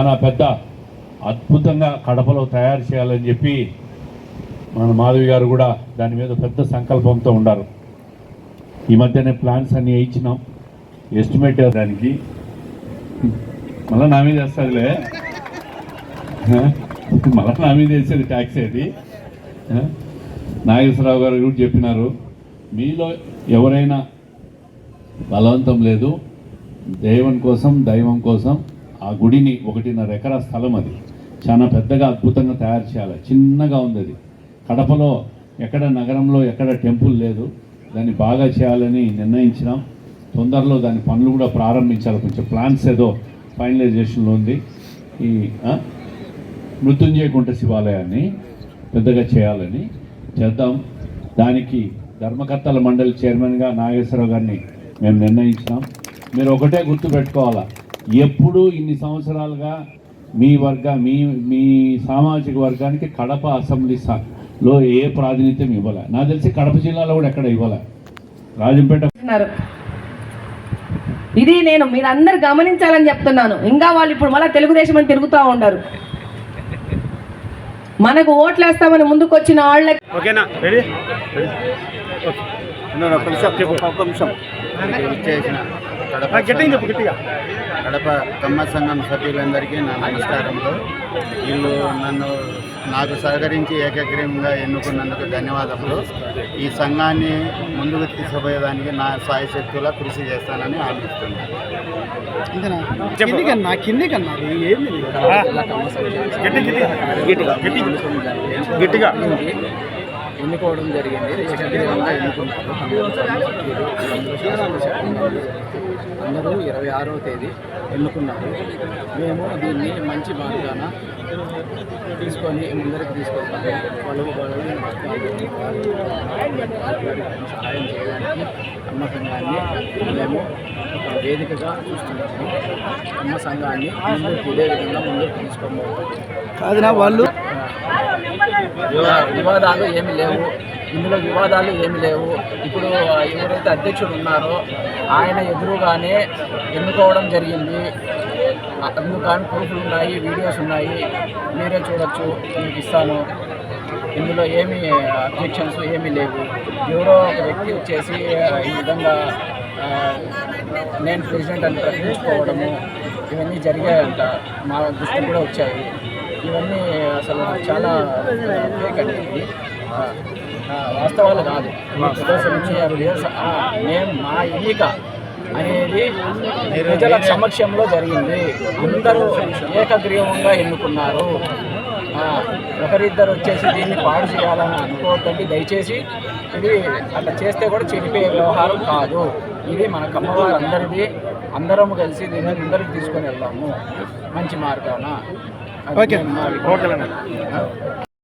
చాలా పెద్ద అద్భుతంగా కడపలో తయారు చేయాలని చెప్పి మన మాధవి గారు కూడా దాని మీద పెద్ద సంకల్పంతో ఉన్నారు. ఈ మధ్యనే ప్లాన్స్ అన్నీ ఇచ్చినాం, ఎస్టిమేట్ దానికి మళ్ళీ నా మీద వేస్తుందిలే, మళ్ళీ నా మీద వేసేది ట్యాక్స్ అది. నాగేశ్వరరావు గారు కూడా చెప్పినారు, మీలో ఎవరైనా బలవంతం లేదు, దైవం కోసం ఆ గుడిని 1.5 ఎకరా స్థలం, అది చాలా పెద్దగా అద్భుతంగా తయారు చేయాలి. చిన్నగా ఉంది అది, కడపలో ఎక్కడ నగరంలో ఎక్కడ టెంపుల్ లేదు, దాన్ని బాగా చేయాలని నిర్ణయించినాం. తొందరలో దాని పనులు కూడా ప్రారంభించాలి. కొంచెం ప్లాన్స్ ఏదో ఫైనలైజేషన్లో ఉంది. ఈ మృత్యుంజయ కుంట శివాలయాన్ని పెద్దగా చేయాలని చేద్దాం. దానికి ధర్మకర్తల మండలి చైర్మన్గా నాగేశ్వరరావు గారిని మేము నిర్ణయించినాం. మీరు ఒకటే గుర్తుపెట్టుకోవాలా, ఎప్పుడు ఇన్ని సంవత్సరాలుగా మీ సామాజిక వర్గానికి కడప అసెంబ్లీలో ఏ ప్రాతినిధ్యం ఇవ్వలే. నాకు తెలిసి కడప జిల్లాలో కూడా ఎక్కడ ఇవ్వలే. రాజంపేట ఇది నేను మీరందరూ గమనించాలని చెప్తున్నాను. ఇంకా వాళ్ళు ఇప్పుడు మళ్ళీ తెలుగుదేశం అని తిరుగుతూ ఉంటారు. మనకు ఓట్లు వేస్తామని ముందుకు వచ్చిన వాళ్ళకి కడప కమ్మ సంఘం సభ్యులందరికీ నా నమస్కారములు. వీళ్ళు నాకు సహకరించి ఏకగ్రీవంగా ఎన్నుకున్నందుకు ధన్యవాదములు. ఈ సంఘాన్ని ముందుకు తీసుకుపోయేదానికి నా సాయశక్తులా కృషి చేస్తానని ఆలోచిస్తున్నాను. ఎన్నుకోవడం జరిగింది. ఏకగ్రీవంగా ఎన్నుకుంటారు. అందరూ 26వ తేదీ ఎన్నుకున్నారు. మేము దీన్ని మంచి మార్గాన తీసుకొని ముందరికి తీసుకెళ్తాము. వాళ్ళు సహాయం చేయడానికి అమ్మ సంఘాన్ని మేము ఒక వేదికగా చూస్తున్నాము. అమ్మ సంఘాన్ని ఇదే విధంగా ముందుకు తీసుకోబోతాం. వాళ్ళు వివాదాలు ఏమి లేవు, ఇందులో వివాదాలు ఏమి లేవు. ఇప్పుడు ఎవరైతే అధ్యక్షుడు ఉన్నారో ఆయన ఎదురుగానే ఎన్నుకోవడం జరిగింది. అందుకని ప్రూఫ్లు ఉన్నాయి, వీడియోస్ ఉన్నాయి, మీరే చూడొచ్చు, మీకు ఇస్తాను. ఇందులో ఏమి అబ్జెక్షన్స్ ఏమీ లేవు. ఎవరో ఒక వ్యక్తి వచ్చేసి ఈ విధంగా నేను ప్రెసిడెంట్ అని ప్రకటించుకోవడము ఇవన్నీ జరిగాయంట, మా దృష్టి కూడా వచ్చాయి. ఇవన్నీ అసలు చాలా ఫేక్ అండి, వాస్తవాలు కాదు. మేము మా ఎన్నిక అనేది ప్రజల సమక్షంలో జరిగింది. అందరూ ఏకగ్రీవంగా ఎన్నుకున్నారు. ఒకరిద్దరు వచ్చేసి దీన్ని పాడు చేయాలని అనుకోవద్దండి దయచేసి. ఇది అట్లా చేస్తే కూడా చెడిపోయే వ్యవహారం కాదు. ఇది మన కమ్మవారు అందరిది. అందరం కలిసి దీన్ని ముందరికి తీసుకొని వెళ్దాము మంచి మార్గాన.